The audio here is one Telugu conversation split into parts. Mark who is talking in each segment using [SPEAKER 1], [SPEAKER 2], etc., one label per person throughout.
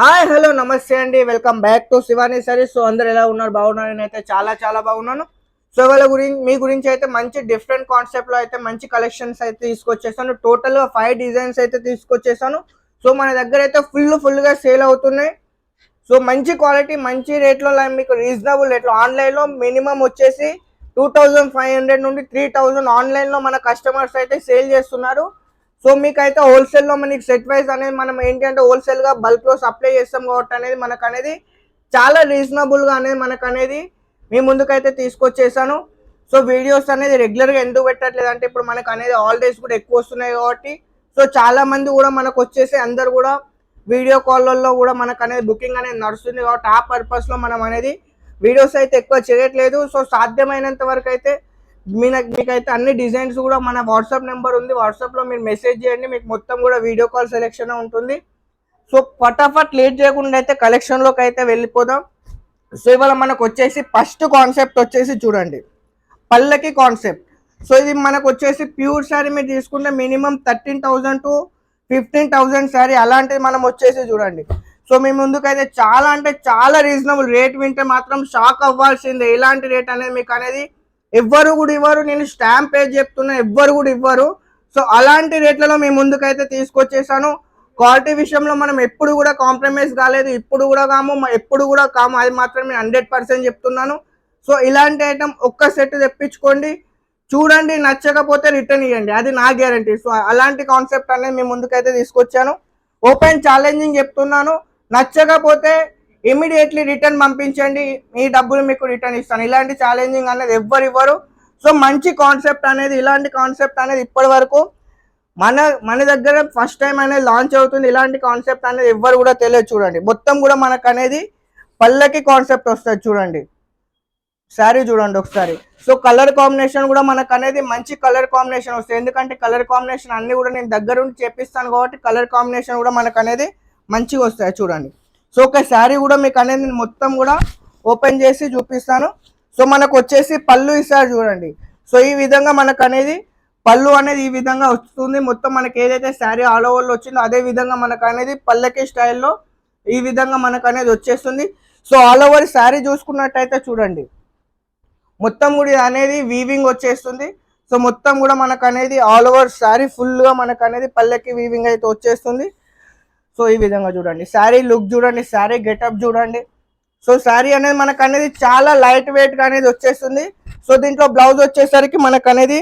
[SPEAKER 1] హాయ్ హలో నమస్తే అండి, welcome back to Shivani saris. So అందరు ఎలా ఉన్నారు? బాగున్నారు? నేనైతే చాలా చాలా బాగున్నాను. సో వాళ్ళ గురించి మీ గురించి అయితే మంచి డిఫరెంట్ కాన్సెప్ట్ లో అయితే మంచి కలెక్షన్స్ అయితే తీసుకొచ్చేసాను. టోటల్ గా 5 డిజైన్స్ అయితే తీసుకొచ్చేసాను. సో మన దగ్గర అయితే ఫుల్ గా సేల్ అవుతున్నాయి. సో మంచి క్వాలిటీ మంచి రేట్లో మీకు రీజనబుల్ రేట్లో ఆన్లైన్లో మినిమం వచ్చేసి 2500 నుండి 3000 ఆన్లైన్లో మన కస్టమర్స్ అయితే సేల్ చేస్తున్నారు. సో మీకైతే హోల్సేల్లో మనకి సెట్ వైజ్ అనేది మనం ఏంటి అంటే హోల్సేల్గా బల్క్లో సప్లై చేస్తాం కాబట్టి అనేది మనకు అనేది చాలా రీజనబుల్గా అనేది మనకు అనేది మీ ముందుకైతే తీసుకొచ్చేసాను. సో వీడియోస్ అనేది రెగ్యులర్గా ఎందుకు పెట్టట్లేదు అంటే ఇప్పుడు మనకు అనేది హాలిడేస్ కూడా ఎక్కువ వస్తున్నాయి కాబట్టి సో చాలా మంది కూడా మనకు వచ్చేసి అందరు కూడా వీడియో కాల్లో కూడా మనకు అనేది బుకింగ్ అనేది నడుస్తుంది కాబట్టి ఆ పర్పస్లో మనం అనేది వీడియోస్ అయితే ఎక్కువ చేయట్లేదు. సో సాధ్యమైనంత వరకు అయితే మీకైతే అన్ని డిజైన్స్ కూడా మన వాట్సాప్ నెంబర్ ఉంది, వాట్సాప్లో మీరు మెసేజ్ చేయండి, మీకు మొత్తం కూడా వీడియో కాల్ సెలెక్షన్ ఉంటుంది. సో ఫటాఫట్ లేట్ చేయకుండా అయితే కలెక్షన్లోకి అయితే వెళ్ళిపోదాం. సో ఇవాళ మనకు వచ్చేసి ఫస్ట్ కాన్సెప్ట్ వచ్చేసి చూడండి, పల్లకి కాన్సెప్ట్. సో ఇది మనకు వచ్చేసి ప్యూర్ శారీ మీరు తీసుకుంటే మినిమం 13,000 టు 15,000 శారీ అలాంటిది మనం వచ్చేసి చూడండి. సో మీ ముందుకైతే చాలా అంటే చాలా రీజనబుల్ రేట్ వింటే మాత్రం షాక్ అవ్వాల్సిందే. ఎలాంటి రేట్ అనేది మీకు అనేది ఎవ్వరు కూడా ఇవ్వరు, నేను స్టాంప్ పేజ్ చెప్తున్నా, ఎవ్వరు కూడా ఇవ్వరు. సో అలాంటి రేట్లలో మీ ముందుకైతే తీసుకొచ్చేసాను. క్వాలిటీ విషయంలో మనం ఎప్పుడు కూడా కాంప్రమైజ్ కాలేదు, ఇప్పుడు కూడా కాము, ఎప్పుడు కూడా కాము, అది మాత్రం నేను 100% చెప్తున్నాను. సో ఇలాంటి ఐటమ్ ఒక్క సెట్ తెప్పించుకోండి, చూడండి, నచ్చకపోతే రిటర్న్ ఇవ్వండి, అది నా గ్యారంటీ. సో అలాంటి కాన్సెప్ట్ అనేది మీ ముందుకైతే తీసుకొచ్చాను. ఓపెన్ ఛాలెంజింగ్ చెప్తున్నాను, నచ్చకపోతే ఇమీడియట్లీ రిటర్న్ పంపించండి, మీ డబ్బులు మీకు రిటర్న్ ఇస్తాను. ఇలాంటి ఛాలెంజింగ్ అనేది ఎవ్వరు ఇవ్వరు. సో మంచి కాన్సెప్ట్ అనేది, ఇలాంటి కాన్సెప్ట్ అనేది ఇప్పటి వరకు మన మన దగ్గర ఫస్ట్ టైం అనేది లాంచ్ అవుతుంది. ఇలాంటి కాన్సెప్ట్ అనేది ఎవ్వరు కూడా తెలియదు. చూడండి మొత్తం కూడా మనకు అనేది పల్లకి కాన్సెప్ట్ వస్తుంది. చూడండి శారీ చూడండి ఒకసారి. సో కలర్ కాంబినేషన్ కూడా మనకు అనేది మంచి కలర్ కాంబినేషన్ వస్తుంది, ఎందుకంటే కలర్ కాంబినేషన్ అన్ని కూడా నేను దగ్గర ఉండి చేపిస్తాను కాబట్టి కలర్ కాంబినేషన్ కూడా మనకు అనేది మంచిగా వస్తాయి. చూడండి సో ఒక శారీ కూడా మీకు అనేది నేను మొత్తం కూడా ఓపెన్ చేసి చూపిస్తాను. సో మనకు వచ్చేసి పళ్ళు ఇస్తారు చూడండి. సో ఈ విధంగా మనకు అనేది పళ్ళు అనేది ఈ విధంగా వస్తుంది. మొత్తం మనకి ఏదైతే శారీ ఆల్ ఓవర్లో వచ్చిందో అదే విధంగా మనకు అనేది పల్లకి స్టైల్లో ఈ విధంగా మనకు అనేది వచ్చేస్తుంది. సో ఆల్ ఓవర్ శారీ చూసుకున్నట్టయితే చూడండి మొత్తం కూడా అనేది వీవింగ్ వచ్చేస్తుంది. సో మొత్తం కూడా మనకు అనేది ఆల్ ఓవర్ శారీ ఫుల్గా మనకు అనేది పల్లకి వీవింగ్ అయితే వచ్చేస్తుంది. సో ఈ విధంగా చూడండి శారీ లుక్ చూడండి, శారీ గెటప్ చూడండి. సో శారీ అనేది మనకు అనేది చాలా లైట్ వెయిట్గా అనేది వచ్చేస్తుంది. సో దీంట్లో బ్లౌజ్ వచ్చేసరికి మనకు అనేది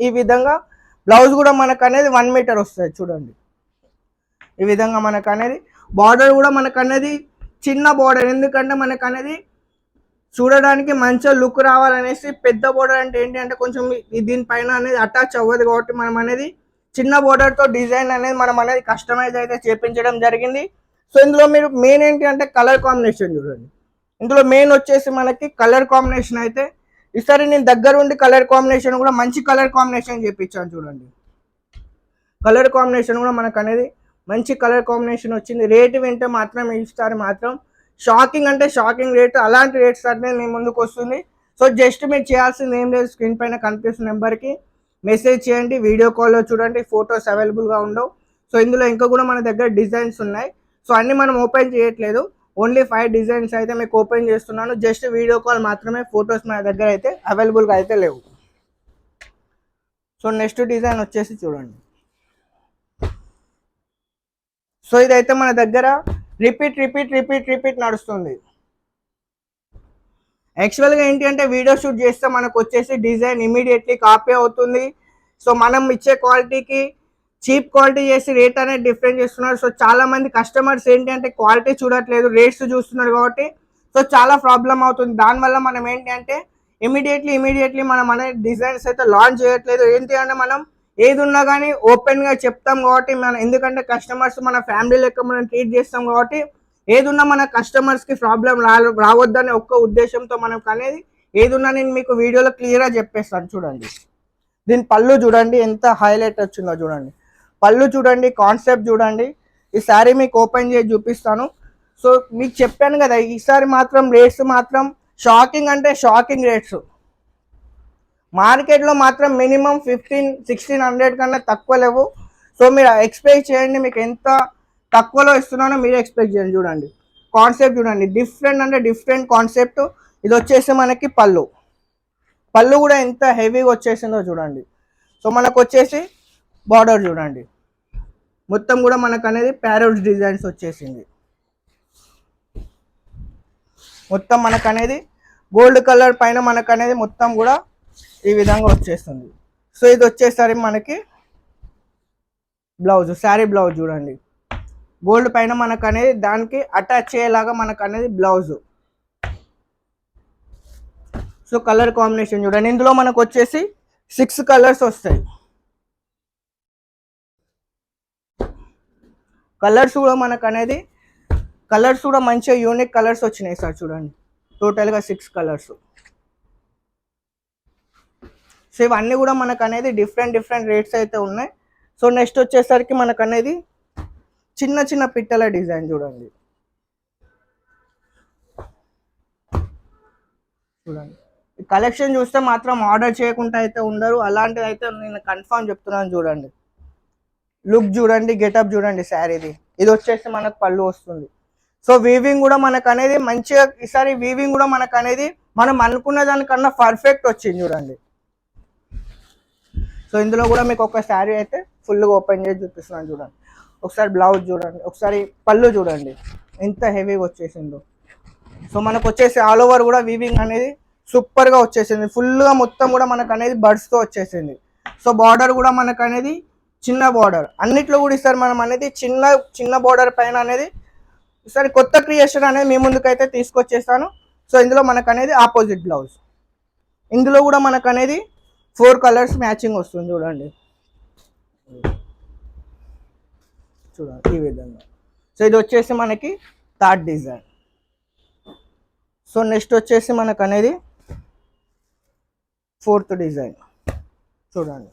[SPEAKER 1] ఈ విధంగా బ్లౌజ్ కూడా మనకు అనేది 1 మీటర్ వస్తుంది. చూడండి ఈ విధంగా మనకు అనేది బార్డర్ కూడా మనకు అనేది చిన్న బార్డర్, ఎందుకంటే మనకు అనేది చూడడానికి మంచిగా లుక్ రావాలనేసి పెద్ద బోర్డర్ అంటే ఏంటి అంటే కొంచెం దీనిపైన అనేది అటాచ్ అవ్వదు కాబట్టి మనం అనేది చిన్న బోర్డర్తో డిజైన్ అనేది మనం అనేది కస్టమైజ్ అయితే చేపించడం జరిగింది. సో ఇందులో మీరు మెయిన్ ఏంటి అంటే కలర్ కాంబినేషన్ చూడండి. ఇందులో మెయిన్ వచ్చేసి మనకి కలర్ కాంబినేషన్ అయితే ఈసారి నేను దగ్గర ఉండి కలర్ కాంబినేషన్ కూడా మంచి కలర్ కాంబినేషన్ చేపించాను. చూడండి కలర్ కాంబినేషన్ కూడా మనకు అనేది మంచి కలర్ కాంబినేషన్ వచ్చింది. రేటు వింటే మాత్రం ఈసారి మాత్రం షాకింగ్ అంటే షాకింగ్ రేట్, అలాంటి రేట్స్ అనేది మీ ముందుకు వస్తుంది. సో జస్ట్ మీరు చేయాల్సింది ఏం లేదు, స్క్రీన్ పైన కనిపిస్తున్న నెంబర్కి మెసేజ్ చేయండి, వీడియో కాల్లో చూడండి, ఫొటోస్ అవైలబుల్గా ఉండవు. సో ఇందులో ఇంకా కూడా మన దగ్గర డిజైన్స్ ఉన్నాయి. సో అన్నీ మనం ఓపెన్ చేయట్లేదు, ఓన్లీ 5 డిజైన్స్ అయితే మీకు ఓపెన్ చేస్తున్నాను. జస్ట్ వీడియో కాల్ మాత్రమే, ఫొటోస్ మన దగ్గర అయితే అవైలబుల్గా అయితే లేవు. సో నెక్స్ట్ డిజైన్ వచ్చేసి చూడండి. సో ఇదైతే మన దగ్గర రిపీట్ నడుస్తుంది. యాక్చువల్గా ఏంటి అంటే వీడియో షూట్ చేస్తే మనకు వచ్చేసి డిజైన్ ఇమీడియట్లీ కాపీ అవుతుంది. సో మనం ఇచ్చే క్వాలిటీకి చీప్ క్వాలిటీ చేసి రేట్ అనేది డిఫరెంట్ చేస్తున్నారు. సో చాలా మంది కస్టమర్స్ ఏంటి అంటే క్వాలిటీ చూడట్లేదు, రేట్స్ చూస్తున్నారు కాబట్టి సో చాలా ప్రాబ్లం అవుతుంది. దానివల్ల మనం ఏంటి అంటే ఇమీడియట్లీ మనం అనే డిజైన్స్ అయితే లాంచ్ చేయట్లేదు. ఏంటి అంటే మనం ఏది ఉన్నా కానీ ఓపెన్గా చెప్తాం కాబట్టి మనం, ఎందుకంటే కస్టమర్స్ మన ఫ్యామిలీ లెక్క మనం ట్రీట్ చేస్తాం కాబట్టి ఏదున్నా మన కస్టమర్స్కి ప్రాబ్లం రావద్దనే ఒక్క ఉద్దేశంతో మనం అనేది ఏదున్నా నేను మీకు వీడియోలో క్లియర్గా చెప్పేస్తాను. చూడండి దీని పళ్ళు చూడండి ఎంత హైలైట్ వచ్చిందో చూడండి, పళ్ళు చూడండి, కాన్సెప్ట్ చూడండి. ఈ శారీ మీకు ఓపెన్ చేసి చూపిస్తాను. సో మీకు చెప్పాను కదా ఈసారి మాత్రం రేట్స్ మాత్రం షాకింగ్ అంటే షాకింగ్ రేట్స్. మార్కెట్లో మాత్రం మినిమం 1500-1600 కన్నా తక్కువ లేవు. సో మీరు ఎక్స్పెక్ట్ చేయండి మీకు ఎంత తక్కువలో ఇస్తున్నానో మీరు ఎక్స్పెక్ట్ చేయండి. చూడండి కాన్సెప్ట్ చూడండి, డిఫరెంట్ అంటే డిఫరెంట్ కాన్సెప్ట్. ఇది వచ్చేసి మనకి పళ్ళు, పళ్ళు కూడా ఎంత హెవీగా వచ్చేసిందో చూడండి. సో మనకు వచ్చేసి బార్డర్ చూడండి, మొత్తం కూడా మనకు అనేది ప్యారోట్ డిజైన్స్ వచ్చేసింది. మొత్తం మనకు అనేది గోల్డ్ కలర్ పైన మనకు అనేది మొత్తం కూడా ఈ విధంగా వచ్చేస్తుంది. సో ఇది వచ్చేసరికి మనకి బ్లౌజ్, శారీ బ్లౌజ్ చూడండి, గోల్డ్ పైన మనకు అనేది దానికి అటాచ్ అయ్యేలాగా మనకు అనేది బ్లౌజ్. సో కలర్ కాంబినేషన్ చూడండి, ఇందులో మనకు వచ్చేసి 6 కలర్స్ వస్తాయి. కలర్స్ కూడా మనకు అనేది కలర్స్ కూడా మంచిగా యూనిక్ కలర్స్ వచ్చినాయి సార్. చూడండి టోటల్గా 6 కలర్స్. సో ఇవన్నీ కూడా మనకు అనేది డిఫరెంట్ రేట్స్ అయితే ఉన్నాయి. సో నెక్స్ట్ వచ్చేసరికి మనకు అనేది చిన్న చిన్న పిట్టల డిజైన్ చూడండి. చూడండి ఈ కలెక్షన్ చూస్తే మాత్రం ఆర్డర్ చేయకుండా అయితే ఉండరు, అలాంటిది అయితే నేను కన్ఫర్మ్ చెప్తున్నాను. చూడండి లుక్ చూడండి, గెటప్ చూడండి శారీది. ఇది వచ్చేసి మనకు పళ్ళు వస్తుంది. సో వీవింగ్ కూడా మనకు అనేది మంచిగా, ఈసారి వీవింగ్ కూడా మనకు అనేది మనం అనుకున్న దానికన్నా పర్ఫెక్ట్ వచ్చింది చూడండి. సో ఇందులో కూడా మీకు ఒక శారీ అయితే ఫుల్గా ఓపెన్ చేసి చూపిస్తున్నాను చూడండి. ఒకసారి బ్లౌజ్ చూడండి, ఒకసారి పళ్ళు చూడండి ఎంత హెవీగా వచ్చేసిందో. సో మనకు వచ్చేసి ఆల్ ఓవర్ కూడా వీవింగ్ అనేది సూపర్గా వచ్చేసింది, ఫుల్గా మొత్తం కూడా మనకు అనేది బర్డ్స్తో వచ్చేసింది. సో బార్డర్ కూడా మనకు అనేది చిన్న బార్డర్, అన్నిట్లో కూడా ఈసారి మనం అనేది చిన్న బార్డర్ పైన అనేది ఈసారి కొత్త క్రియేషన్ అనేది మీ ముందుకైతే తీసుకొచ్చేస్తాను. సో ఇందులో మనకు అనేది ఆపోజిట్ బ్లౌజ్, ఇందులో కూడా మనకు అనేది 4 కలర్స్ మ్యాచింగ్ వస్తుంది చూడండి. చూడండి ఈ విధంగా. సో ఇది వచ్చేసి మనకి 3rd డిజైన్. సో నెక్స్ట్ వచ్చేసి మనకు అనేది 4th డిజైన్ చూడండి.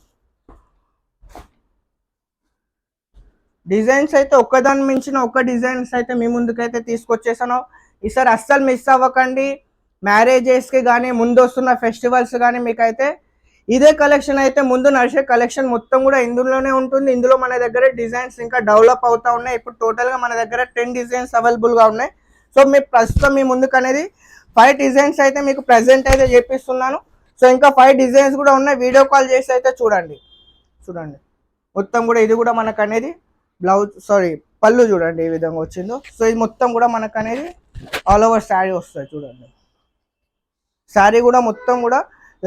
[SPEAKER 1] డిజైన్స్ అయితే ఒక్కదాని మించిన ఒక డిజైన్స్ అయితే మీ ముందుకైతే తీసుకొచ్చేసాను. ఈసారి అస్సలు మిస్ అవ్వకండి. మ్యారేజెస్కి కానీ ముందు వస్తున్న ఫెస్టివల్స్ కానీ మీకైతే ఇదే కలెక్షన్ అయితే ముందు నడిచే కలెక్షన్ మొత్తం కూడా ఇందులోనే ఉంటుంది. ఇందులో మన దగ్గర డిజైన్స్ ఇంకా డెవలప్ అవుతూ ఉన్నాయి. ఇప్పుడు టోటల్గా మన దగ్గర 10 డిజైన్స్ అవైలబుల్గా ఉన్నాయి. సో మీ ప్రస్తుతం మీ ముందుకు అనేది 5 డిజైన్స్ అయితే మీకు ప్రజెంట్ అయితే చేపిస్తున్నాను. సో ఇంకా 5 డిజైన్స్ కూడా ఉన్నాయి, వీడియో కాల్ చేసి అయితే చూడండి. మొత్తం కూడా ఇది కూడా మనకు అనేది పళ్ళు చూడండి ఏ విధంగా వచ్చిందో. సో ఇది మొత్తం కూడా మనకు అనేది ఆల్ ఓవర్ శారీ వస్తుంది చూడండి. శారీ కూడా మొత్తం కూడా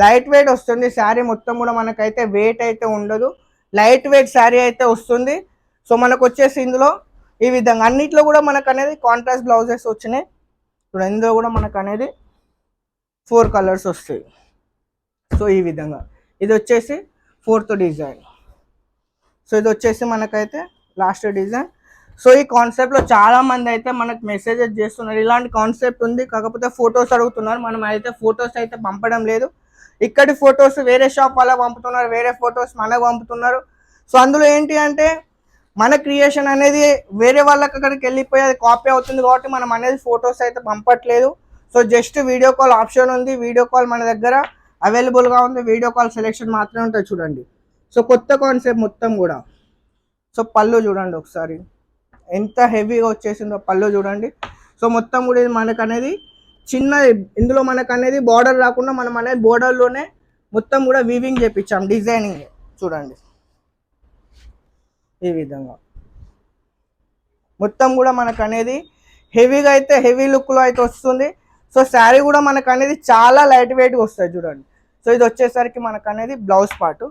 [SPEAKER 1] లైట్ వెయిట్ వస్తుంది. శారీ మొత్తం కూడా మనకైతే వెయిట్ అయితే ఉండదు, లైట్ వెయిట్ శారీ అయితే వస్తుంది. సో మనకు వచ్చేసి ఇందులో ఈ విధంగా అన్నిట్లో కూడా మనకు అనేది కాంట్రాస్ట్ బ్లౌజెస్ వచ్చినాయి. ఇప్పుడు ఇందులో కూడా మనకు అనేది 4 కలర్స్ వస్తాయి. సో ఈ విధంగా ఇది వచ్చేసి 4th డిజైన్. సో ఇది వచ్చేసి మనకైతే లాస్ట్ డిజైన్. సో ఈ కాన్సెప్ట్లో చాలామంది అయితే మనకు మెసేజెస్ చేస్తున్నారు, ఇలాంటి కాన్సెప్ట్ ఉంది కాకపోతే ఫొటోస్ అడుగుతున్నారు. మనం అయితే ఫొటోస్ అయితే పంపడం లేదు. ఇక్కడి ఫొటోస్ వేరే షాప్ వాళ్ళకి పంపుతున్నారు, వేరే ఫొటోస్ మనకు పంపుతున్నారు. సో అందులో ఏంటి అంటే మన క్రియేషన్ అనేది వేరే వాళ్ళకి అక్కడికి వెళ్ళిపోయి అది కాపీ అవుతుంది కాబట్టి మనం అనేది ఫొటోస్ అయితే పంపట్లేదు. So just video call option ఉంది, వీడియో కాల్ మన దగ్గర అవైలబుల్గా ఉంది, వీడియో కాల్ సెలెక్షన్ మాత్రమే ఉంటుంది చూడండి. సో కొత్త కాన్సెప్ట్ మొత్తం కూడా. సో పళ్ళు చూడండి ఒకసారి ఎంత హెవీగా వచ్చేసిందో పళ్ళు చూడండి. సో మొత్తం కూడా ఇది మనకు అనేది చిన్న, ఇందులో మనకు అనేది బార్డర్ రాకుండా మనం అనేది బోర్డర్లోనే మొత్తం కూడా వీవింగ్ చేపించాం, డిజైనింగ్ చూడండి ఈ విధంగా. మొత్తం కూడా మనకు అనేది హెవీగా అయితే హెవీ లుక్లో అయితే వస్తుంది. సో శారీ కూడా మనకు అనేది చాలా లైట్ వెయిట్గా వస్తుంది చూడండి. సో ఇది వచ్చేసరికి మనకు అనేది బ్లౌజ్ పార్ట్.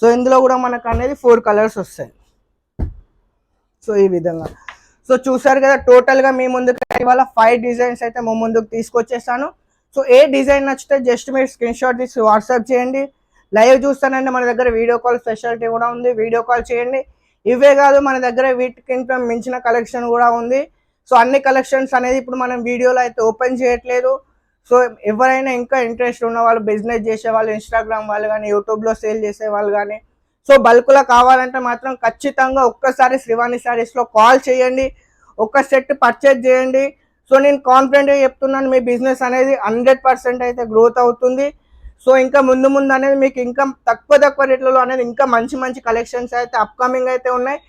[SPEAKER 1] సో ఇందులో కూడా మనకు అనేది 4 కలర్స్ వస్తాయి. సో ఈ విధంగా. సో చూసారు కదా టోటల్గా మీ ముందుకు ఇవాళ 5 డిజైన్స్ అయితే మా ముందుకు తీసుకొచ్చేసాను. సో ఏ డిజైన్ నచ్చితే జస్ట్ మీరు స్క్రీన్ షాట్ తీసి వాట్సాప్ చేయండి. లైవ్ చూస్తానంటే మన దగ్గర వీడియో కాల్ ఫెసిలిటీ కూడా ఉంది, వీడియో కాల్ చేయండి. ఇవే కాదు మన దగ్గర వీటికి మించిన కలెక్షన్ కూడా ఉంది. సో అన్ని కలెక్షన్స్ అనేది ఇప్పుడు మనం వీడియోలో అయితే ఓపెన్ చేయట్లేదు. సో ఎవరైనా ఇంకా ఇంట్రెస్ట్ ఉన్న వాళ్ళు, బిజినెస్ చేసే వాళ్ళు, ఇన్స్టాగ్రామ్ వాళ్ళు కానీ, యూట్యూబ్లో సేల్ చేసే వాళ్ళు కానీ, సో బల్క్లో కావాలంటే మాత్రం ఖచ్చితంగా ఒక్కసారి శ్రీవాణి శారీస్లో కాల్ చేయండి, ఒక సెట్ పర్చేజ్ చేయండి. సో నేను కాన్ఫిడెంట్గా చెప్తున్నాను మీ బిజినెస్ అనేది 100% అయితే గ్రోత్ అవుతుంది. సో ఇంకా ముందు అనేది మీకు ఇంకా తక్కువ రేట్లలో అనేది ఇంకా మంచి కలెక్షన్స్ అయితే అప్కమింగ్ అయితే ఉన్నాయి.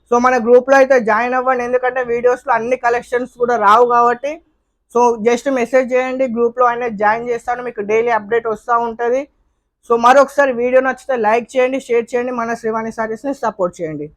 [SPEAKER 1] సో మన గ్రూప్లో అయితే జాయిన్ అవ్వండి, ఎందుకంటే వీడియోస్లో అన్ని కలెక్షన్స్ కూడా రావు కాబట్టి. సో జస్ట్ మెసేజ్ చేయండి, గ్రూప్లో అనేది జాయిన్ చేస్తాను, మీకు డైలీ అప్డేట్ వస్తూ ఉంటుంది. సో మరొకసారి వీడియో నచ్చితే లైక్ చేయండి, షేర్ చేయండి, మన శ్రీవాణి సారీస్ని సపోర్ట్ చేయండి.